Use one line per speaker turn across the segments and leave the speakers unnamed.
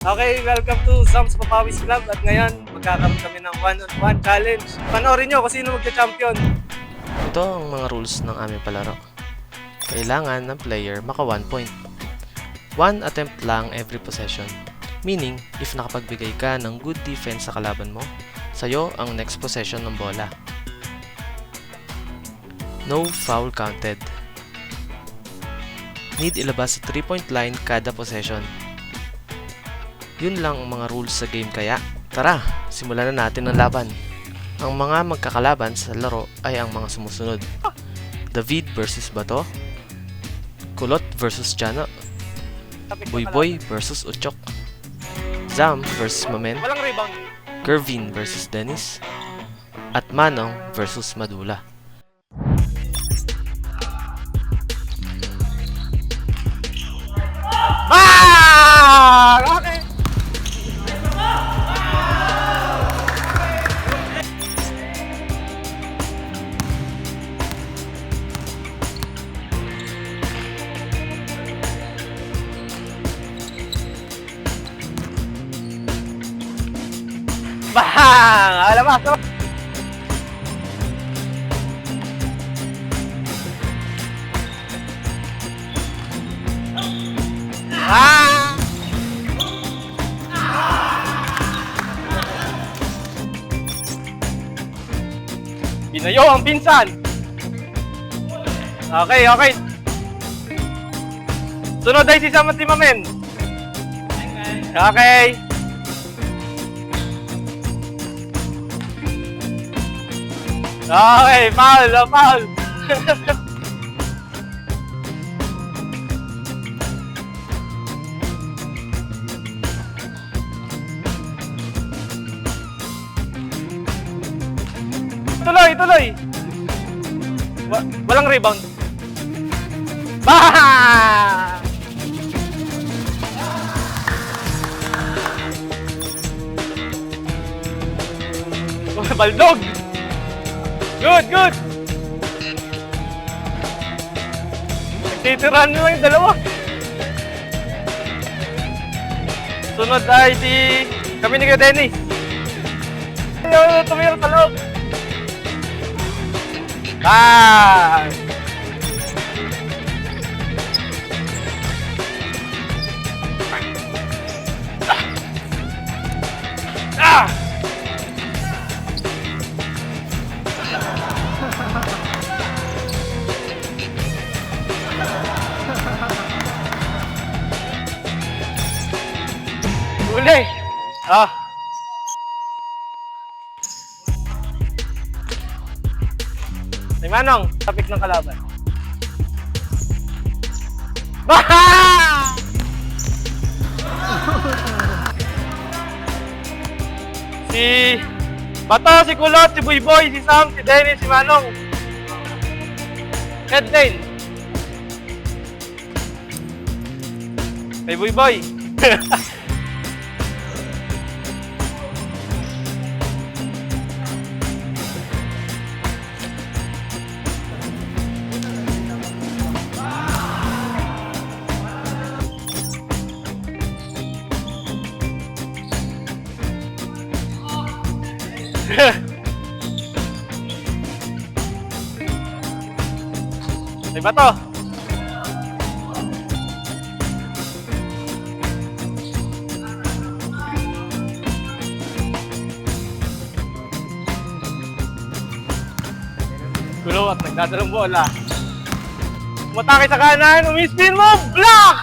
Okay, welcome to Sam's Papawis Club at ngayon magkakaroon kami ng one-on-one challenge. Panoorin nyo kung sino magka-champion.
Ito ang mga rules ng aming palaro. Kailangan ng player maka 1 point. 1 attempt lang every possession. Meaning, if nakapagbigay ka ng good defense sa kalaban mo, sa'yo ang next possession ng bola. No foul counted. Need ilabas sa 3-point line kada possession. Yun lang ang mga rules sa game kaya. Tara, simulan na natin ang laban. Ang mga magkakalaban sa laro ay ang mga sumusunod. David versus Bato, Kulot versus Jano, Boyboy versus Uchok, Zam versus Mamen,
Walang rebound.
Kervin versus Dennis, at Manong versus Madula.
Okay. Bang! Alam mo. Ah! Binayo ang pinsan. Okay, okay. Sunod ay si Sam at si Mamen. Okay. Okay, foul, foul. Tuloy, tuloy. Walang rebound. Bah! Baldog. Good, good. Nagtitirahan nyo lang yung dalawa. Sunod ay si kami ni Kuya Dennis. Ayaw, tumira sa loob. Ah! Ah! Uli! Ah! May Manong, tapik ng kalaban. Baha! Si Bato, si Kulot, si Boyboy, si Sam, si Dennis, si Manong. Headline. Kay Boyboy. May Bato. Gulo at nagdadalang bola. Umatake sa kanan, umispin mo, block!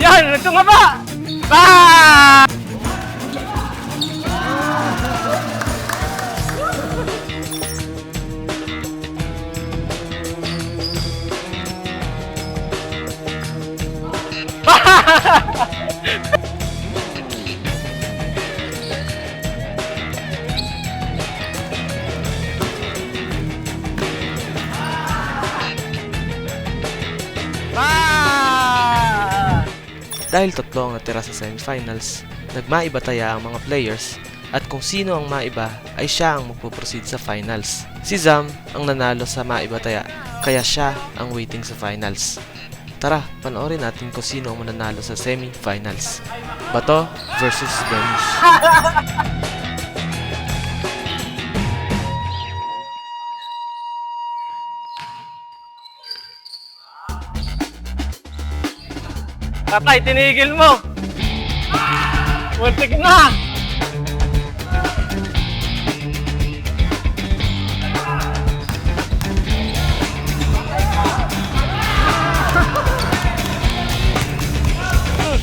Yan, nagtungaba! Bah!
Dahil tatlo ang natira sa semifinals, nagmaibataya ang mga players at kung sino ang maiba ay siya ang magpuproceed sa finals. Si Zam ang nanalo sa maibataya kaya siya ang waiting sa finals. Tara, panoorin natin kung sino ang mananalo sa semi-finals. Bato versus Danish.
Tatay, tinigil mo! Muntik na!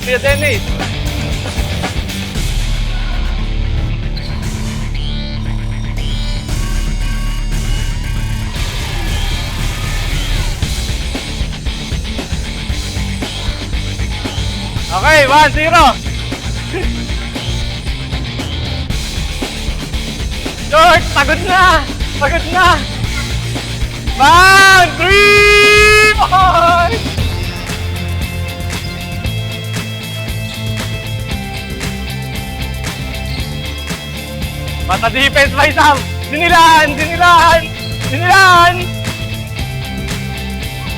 Kuya Dennis! Okay, 1-0! George, pagod na! Pagod na! 3 points! Mata defense by Sam! Dinilaan! Dinilaan! Dinilaan!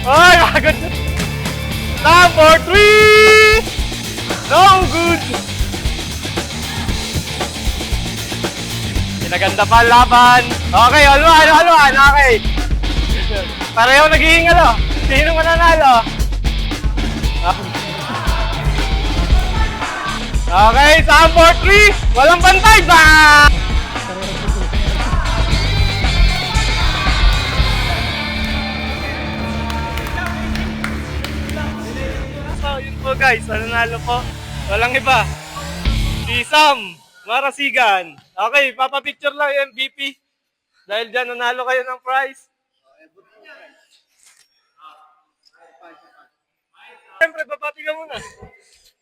Ay, pagod na! Sam for 3! No good! Pinaganda pa ang laban. Okay, all one. Okay. Pareho naghihingal oh. Sino mananalo? Okay, Sam for 3. Walang bantay ba? So, yun po guys. Nanalo po. Walang iba. Si Sam Marasigan. Okay, papapicture lang yung MVP. Dahil dyan nanalo kayo ng prize. Siyempre, babati ka muna.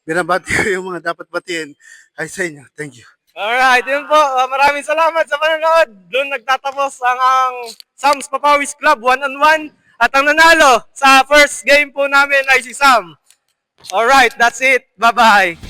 Binabati ko yung mga dapat batiin ay sa inyo. Thank you.
Alright, yun po. Maraming salamat sa panonood. Doon nagtatapos ang Sam's Papawis Club 1-on-1. At ang nanalo sa first game po namin ay si Sam. Alright, that's it. Bye-bye.